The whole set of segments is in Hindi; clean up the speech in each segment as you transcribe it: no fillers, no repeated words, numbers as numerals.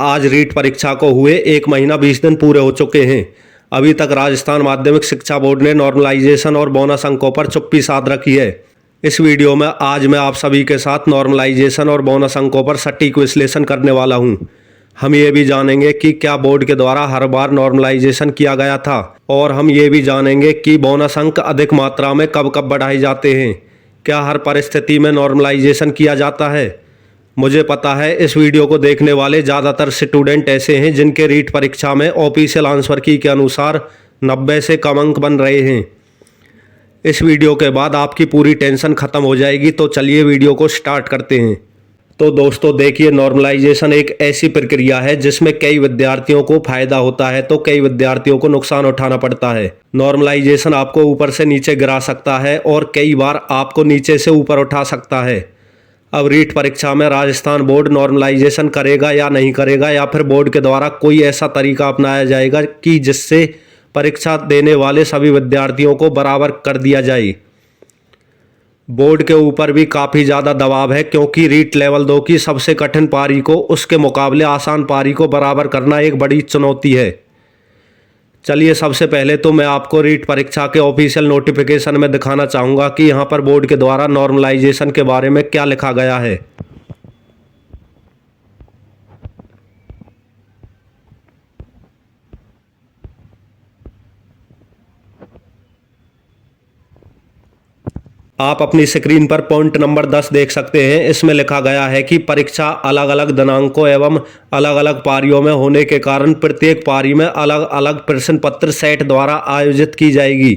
आज रीट परीक्षा को हुए 1 महीना 20 दिन पूरे हो चुके हैं। अभी तक राजस्थान माध्यमिक शिक्षा बोर्ड ने नॉर्मलाइजेशन और बोनस अंकों पर चुप्पी साध रखी है। इस वीडियो में आज मैं आप सभी के साथ नॉर्मलाइजेशन और बोनस अंकों पर सटीक विश्लेषण करने वाला हूं। हम ये भी जानेंगे कि क्या बोर्ड के द्वारा हर बार नॉर्मलाइजेशन किया गया था, और हम ये भी जानेंगे कि बोनस अंक अधिक मात्रा में कब कब बढ़ाए जाते हैं। क्या हर परिस्थिति में नॉर्मलाइजेशन किया जाता है? मुझे पता है इस वीडियो को देखने वाले ज़्यादातर स्टूडेंट ऐसे हैं जिनके रीट परीक्षा में ऑफिशियल आंसर की के अनुसार 90 से कम अंक बन रहे हैं। इस वीडियो के बाद आपकी पूरी टेंशन ख़त्म हो जाएगी। तो चलिए वीडियो को स्टार्ट करते हैं। तो दोस्तों देखिए, नॉर्मलाइजेशन एक ऐसी प्रक्रिया है जिसमें कई विद्यार्थियों को फायदा होता है तो कई विद्यार्थियों को नुकसान उठाना पड़ता है। नॉर्मलाइजेशन आपको ऊपर से नीचे गिरा सकता है और कई बार आपको नीचे से ऊपर उठा सकता है। अब रीट परीक्षा में राजस्थान बोर्ड नॉर्मलाइजेशन करेगा या नहीं करेगा, या फिर बोर्ड के द्वारा कोई ऐसा तरीका अपनाया जाएगा कि जिससे परीक्षा देने वाले सभी विद्यार्थियों को बराबर कर दिया जाए। बोर्ड के ऊपर भी काफ़ी ज़्यादा दबाव है, क्योंकि रीट लेवल 2 की सबसे कठिन पारी को उसके मुकाबले आसान पारी को बराबर करना एक बड़ी चुनौती है। चलिए सबसे पहले तो मैं आपको रीट परीक्षा के ऑफिशियल नोटिफिकेशन में दिखाना चाहूँगा कि यहाँ पर बोर्ड के द्वारा नॉर्मलाइजेशन के बारे में क्या लिखा गया है। आप अपनी स्क्रीन पर पॉइंट नंबर 10 देख सकते हैं। इसमें लिखा गया है कि परीक्षा अलग अलग दिनांकों एवं अलग अलग पारियों में होने के कारण प्रत्येक पारी में अलग अलग प्रश्न पत्र सेट द्वारा आयोजित की जाएगी।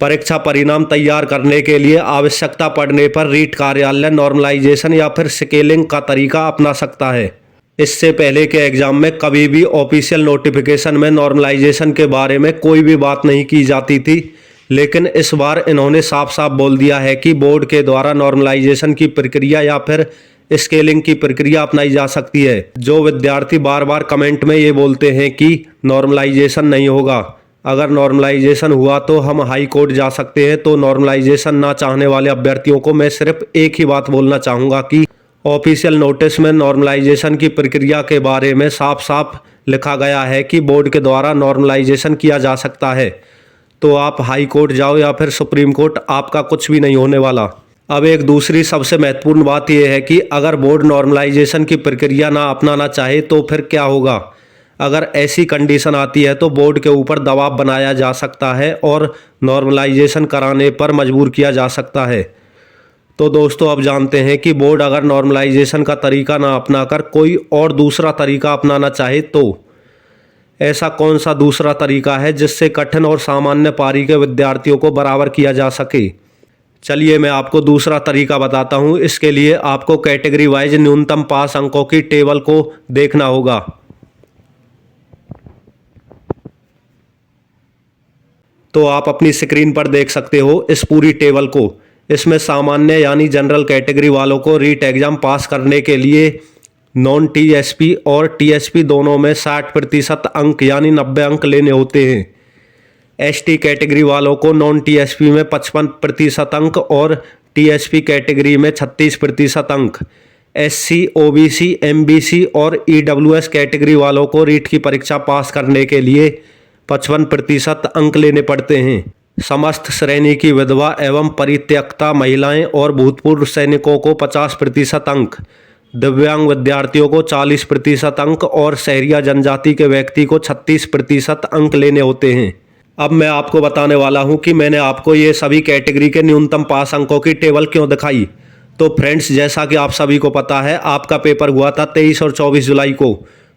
परीक्षा परिणाम तैयार करने के लिए आवश्यकता पड़ने पर रीट कार्यालय नॉर्मलाइजेशन या फिर स्केलिंग का तरीका अपना सकता है। इससे पहले के एग्जाम में कभी भी ऑफिशियल नोटिफिकेशन में नॉर्मलाइजेशन के बारे में कोई भी बात नहीं की जाती थी, लेकिन इस बार इन्होंने साफ साफ बोल दिया है कि बोर्ड के द्वारा नॉर्मलाइजेशन की प्रक्रिया या फिर स्केलिंग की प्रक्रिया अपनाई जा सकती है। जो विद्यार्थी बार बार कमेंट में ये बोलते हैं कि नॉर्मलाइजेशन नहीं होगा, अगर नॉर्मलाइजेशन हुआ तो हम हाई कोर्ट जा सकते हैं, तो नॉर्मलाइजेशन ना चाहने वाले अभ्यर्थियों को मैं सिर्फ एक ही बात बोलना चाहूँगा कि ऑफिशियल नोटिस में नॉर्मलाइजेशन की प्रक्रिया के बारे में साफ साफ लिखा गया है कि बोर्ड के द्वारा नॉर्मलाइजेशन किया जा सकता है। तो आप हाई कोर्ट जाओ या फिर सुप्रीम कोर्ट, आपका कुछ भी नहीं होने वाला। अब एक दूसरी सबसे महत्वपूर्ण बात यह है कि अगर बोर्ड नॉर्मलाइजेशन की प्रक्रिया ना अपनाना चाहे तो फिर क्या होगा। अगर ऐसी कंडीशन आती है तो बोर्ड के ऊपर दबाव बनाया जा सकता है और नॉर्मलाइजेशन कराने पर मजबूर किया जा सकता है। तो दोस्तों अब जानते हैं कि बोर्ड अगर नॉर्मलाइजेशन का तरीका ना अपनाकर कोई और दूसरा तरीका अपनाना चाहे तो ऐसा कौन सा दूसरा तरीका है जिससे कठिन और सामान्य पारी के विद्यार्थियों को बराबर किया जा सके। चलिए मैं आपको दूसरा तरीका बताता हूं। इसके लिए आपको कैटेगरी वाइज न्यूनतम पास अंकों की टेबल को देखना होगा। तो आप अपनी स्क्रीन पर देख सकते हो इस पूरी टेबल को। इसमें सामान्य यानी जनरल कैटेगरी वालों को रीट एग्जाम पास करने के लिए नॉन टीएसपी और टीएसपी दोनों में 60% अंक यानी 90 अंक लेने होते हैं। एसटी कैटेगरी वालों को नॉन टीएसपी में 55% अंक और टीएसपी कैटेगरी में 36% अंक। एससी, ओबीसी, एमबीसी और ईडब्ल्यूएस कैटेगरी वालों को रीट की परीक्षा पास करने के लिए 55% अंक लेने पड़ते हैं। समस्त श्रेणी की विधवा एवं परित्यक्ता महिलाएं और भूतपूर्व सैनिकों को 50% अंक, दिव्यांग विद्यार्थियों को 40% अंक और शहरिया जनजाति के व्यक्ति को 36% अंक लेने होते हैं। अब मैं आपको बताने वाला हूं कि मैंने आपको ये सभी कैटेगरी के न्यूनतम पास अंकों की टेबल क्यों दिखाई। तो फ्रेंड्स, जैसा कि आप सभी को पता है, आपका पेपर हुआ था 23 और 24 जुलाई को,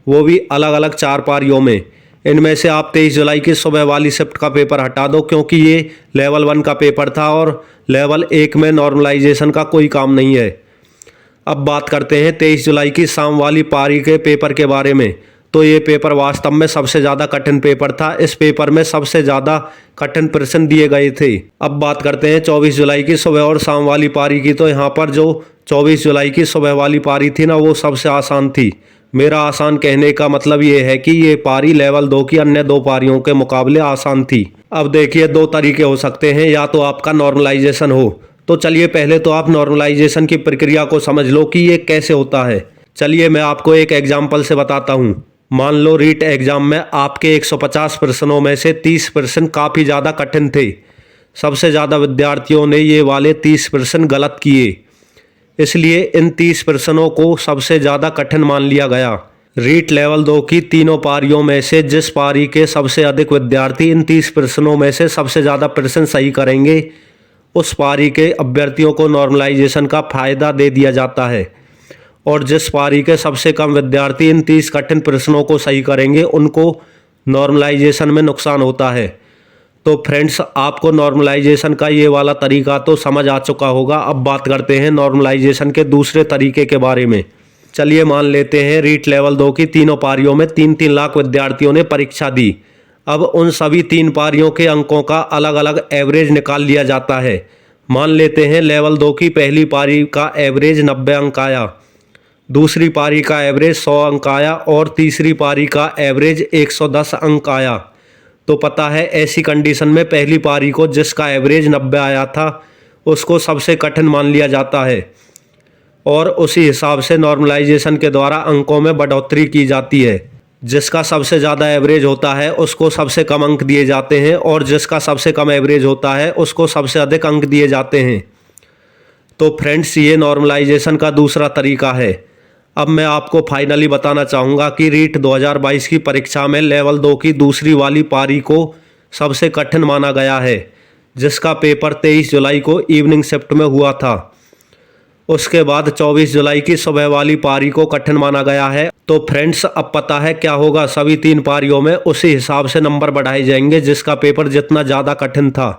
वो भी अलग अलग 4 पारियों में। इनमें से आप 23 जुलाई की सुबह वाली शिफ्ट का पेपर हटा दो, क्योंकि ये लेवल 1 का पेपर था और लेवल 1 में नॉर्मलाइजेशन का कोई काम नहीं है। अब बात करते हैं 23 जुलाई की शाम वाली पारी के पेपर के बारे में। तो ये पेपर वास्तव में सबसे ज़्यादा कठिन पेपर था। इस पेपर में सबसे ज़्यादा कठिन प्रश्न दिए गए थे। अब बात करते हैं 24 जुलाई की सुबह और शाम वाली पारी की। तो यहाँ पर जो 24 जुलाई की सुबह वाली पारी थी ना, वो सबसे आसान थी। मेरा आसान कहने का मतलब ये है कि ये पारी लेवल 2 की अन्य 2 पारियों के मुकाबले आसान थी। अब देखिए, 2 तरीके हो सकते हैं, या तो आपका नॉर्मलाइजेशन हो। तो चलिए पहले तो आप नॉर्मलाइजेशन की प्रक्रिया को समझ लो कि ये कैसे होता है। चलिए मैं आपको एक एग्जाम्पल से बताता हूँ। मान लो रीट एग्जाम में आपके 150 प्रश्नों में से 30 प्रश्न काफ़ी ज़्यादा कठिन थे। सबसे ज़्यादा विद्यार्थियों ने ये वाले 30 प्रश्न गलत किए, इसलिए इन 30 प्रश्नों को सबसे ज़्यादा कठिन मान लिया गया। रीट लेवल 2 की तीनों पारियों में से जिस पारी के सबसे अधिक विद्यार्थी इन 30 प्रश्नों में से सबसे ज़्यादा प्रश्न सही करेंगे, उस पारी के अभ्यर्थियों को नॉर्मलाइजेशन का फ़ायदा दे दिया जाता है, और जिस पारी के सबसे कम विद्यार्थी इन 30 कठिन प्रश्नों को सही करेंगे, उनको नॉर्मलाइजेशन में नुकसान होता है। तो फ्रेंड्स, आपको नॉर्मलाइजेशन का ये वाला तरीका तो समझ आ चुका होगा। अब बात करते हैं नॉर्मलाइजेशन के दूसरे तरीके के बारे में। चलिए मान लेते हैं रीट लेवल 2 की तीनों पारियों में 3-3 लाख विद्यार्थियों ने परीक्षा दी। अब उन सभी 3 पारियों के अंकों का अलग अलग एवरेज निकाल लिया जाता है। मान लेते हैं लेवल 2 की पहली पारी का एवरेज 90 अंक आया, दूसरी पारी का एवरेज 100 अंक आया और तीसरी पारी का एवरेज 110 अंक आया। तो पता है ऐसी कंडीशन में पहली पारी को जिसका एवरेज 90 आया था उसको सबसे कठिन मान लिया जाता है, और उसी हिसाब से नॉर्मलाइजेशन के द्वारा अंकों में बढ़ोतरी की जाती है। जिसका सबसे ज़्यादा एवरेज होता है उसको सबसे कम अंक दिए जाते हैं, और जिसका सबसे कम एवरेज होता है उसको सबसे अधिक अंक दिए जाते हैं। तो फ्रेंड्स, ये नॉर्मलाइजेशन का दूसरा तरीका है। अब मैं आपको फाइनली बताना चाहूँगा कि रीट 2022 की परीक्षा में लेवल 2 की दूसरी वाली पारी को सबसे कठिन माना गया है, जिसका पेपर 23 जुलाई को इवनिंग शिफ्ट में हुआ था। उसके बाद 24 जुलाई की सुबह वाली पारी को कठिन माना गया है। तो फ्रेंड्स, अब पता है क्या होगा, सभी 3 पारियों में उसी हिसाब से नंबर बढ़ाए जाएंगे जिसका पेपर जितना ज़्यादा कठिन था।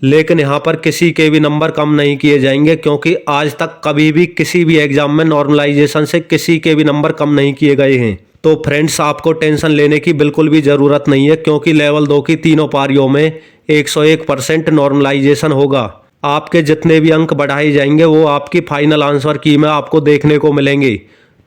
लेकिन यहाँ पर किसी के भी नंबर कम नहीं किए जाएंगे, क्योंकि आज तक कभी भी किसी भी एग्जाम में नॉर्मलाइजेशन से किसी के भी नंबर कम नहीं किए गए हैं। तो फ्रेंड्स, आपको टेंशन लेने की बिल्कुल भी ज़रूरत नहीं है, क्योंकि लेवल 2 की तीनों पारियों में 101% नॉर्मलाइजेशन होगा। आपके जितने भी अंक बढ़ाए जाएंगे वो आपकी फाइनल आंसर की में आपको देखने को मिलेंगे।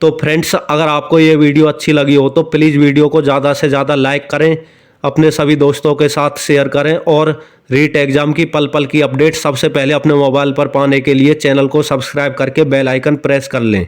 तो फ्रेंड्स, अगर आपको ये वीडियो अच्छी लगी हो तो प्लीज़ वीडियो को ज़्यादा से ज़्यादा लाइक करें, अपने सभी दोस्तों के साथ शेयर करें, और रीट एग्ज़ाम की पल पल की अपडेट सबसे पहले अपने मोबाइल पर पाने के लिए चैनल को सब्सक्राइब करके बेल आइकन प्रेस कर लें।